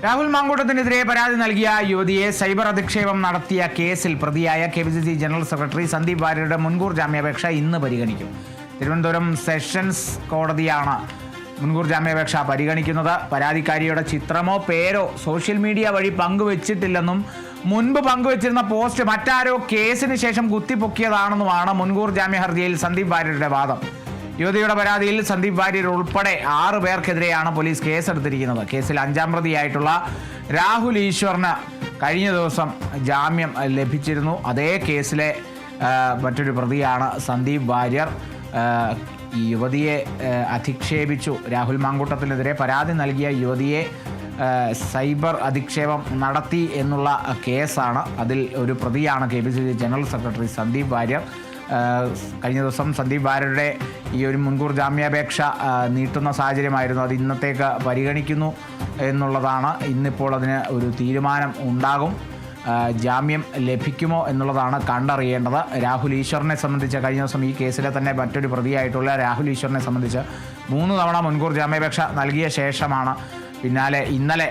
രാഹുൽ മാങ്കൂട്ടത്തിനെതിരെ പരാതി നൽകിയ യുവതിയെ സൈബർ അധിക്ഷേപം നടത്തിയ കേസിൽ പ്രതിയായ KPCC ജനറൽ സെക്രട്ടറി സന്ദീപ് വാര്യരുടെ മുൻകൂർ ജാമ്യാപേക്ഷ ഇന്ന് പരിഗണിക്കും. തിരുവനന്തപുരം സെഷൻസ് കോടതിയാണ് മുൻകൂർ ജാമ്യാപേക്ഷ പരിഗണിക്കുന്നത്. പരാതിക്കാരിയുടെ ചിത്രമോ പേരോ സോഷ്യൽ മീഡിയ വഴി പങ്കുവച്ചിട്ടില്ലെന്നും മുൻപ് പങ്കുവച്ചിരുന്ന പോസ്റ്റ് മറ്റാരോ കേസിന് ശേഷം കുത്തിപ്പൊക്കിയതാണെന്നുമാണ് മുൻകൂർ ജാമ്യ ഹർജിയിൽ സന്ദീപ് വാര്യരുടെ വാദം. യുവതിയുടെ പരാതിയിൽ സന്ദീപ് വാര്യർ ഉൾപ്പെടെ 6 പേർക്കെതിരെയാണ് പോലീസ് കേസെടുത്തിരിക്കുന്നത്. കേസിൽ 5ാം പ്രതിയായിട്ടുള്ള രാഹുൽ ഈശ്വറിന് കഴിഞ്ഞ ദിവസം ജാമ്യം ലഭിച്ചിരുന്നു. അതേ കേസിലെ മറ്റൊരു പ്രതിയാണ് സന്ദീപ് വാര്യർ. ഈ യുവതിയെ അധിക്ഷേപിച്ചു. രാഹുൽ മാങ്കൂട്ടത്തിനെതിരെ പരാതി നൽകിയ യുവതിയെ സൈബർ അധിക്ഷേപം നടത്തി എന്നുള്ള കേസാണ്. അതിൽ ഒരു പ്രതിയാണ് KPCC general secretary Sandeep Warrier. കഴിഞ്ഞ ദിവസം സന്ദീപ് വാര്യരുടെ ഈ ഒരു മുൻകൂർ ജാമ്യാപേക്ഷ നീട്ടുന്ന സാഹചര്യമായിരുന്നു. അത് ഇന്നത്തേക്ക് പരിഗണിക്കുന്നു എന്നുള്ളതാണ്. ഇന്നിപ്പോൾ അതിന് ഒരു തീരുമാനം ഉണ്ടാകും. ജാമ്യം ലഭിക്കുമോ എന്നുള്ളതാണ് കണ്ടറിയേണ്ടത്. രാഹുൽ ഈശ്വറിനെ സംബന്ധിച്ച് കഴിഞ്ഞ ദിവസം ഈ കേസിലെ തന്നെ മറ്റൊരു പ്രതിയായിട്ടുള്ള രാഹുൽ ഈശ്വറിനെ സംബന്ധിച്ച് 3 തവണ മുൻകൂർ ജാമ്യാപേക്ഷ നൽകിയ ശേഷമാണ് പിന്നാലെ ഇന്നലെ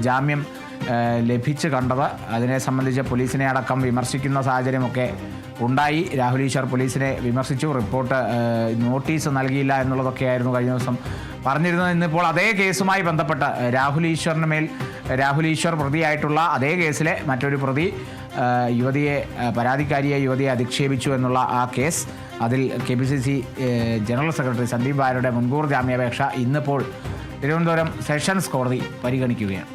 ജാമ്യം ലഭിച്ച് കണ്ടത്. അതിനെ സംബന്ധിച്ച് പോലീസിനെ അടക്കം വിമർശിക്കുന്ന സാഹചര്യമൊക്കെ ഉണ്ടായി. രാഹുൽ ഈശ്വർ പോലീസിനെ വിമർശിച്ചു. റിപ്പോർട്ട് നോട്ടീസ് നൽകിയില്ല എന്നുള്ളതൊക്കെയായിരുന്നു കഴിഞ്ഞ ദിവസം പറഞ്ഞിരുന്നത്. ഇന്നിപ്പോൾ അതേ കേസുമായി ബന്ധപ്പെട്ട് രാഹുൽ ഈശ്വർ പ്രതിയായിട്ടുള്ള അതേ കേസിലെ മറ്റൊരു പ്രതി യുവതിയെ പരാതിക്കാരിയെ യുവതിയെ അധിക്ഷേപിച്ചു എന്നുള്ള ആ കേസ്, അതിൽ KPCC ജനറൽ സെക്രട്ടറി സന്ദീപ് വാര്യരുടെ മുൻകൂർ ജാമ്യാപേക്ഷ ഇന്നിപ്പോൾ തിരുവനന്തപുരം സെഷൻസ് കോടതി പരിഗണിക്കുകയാണ്.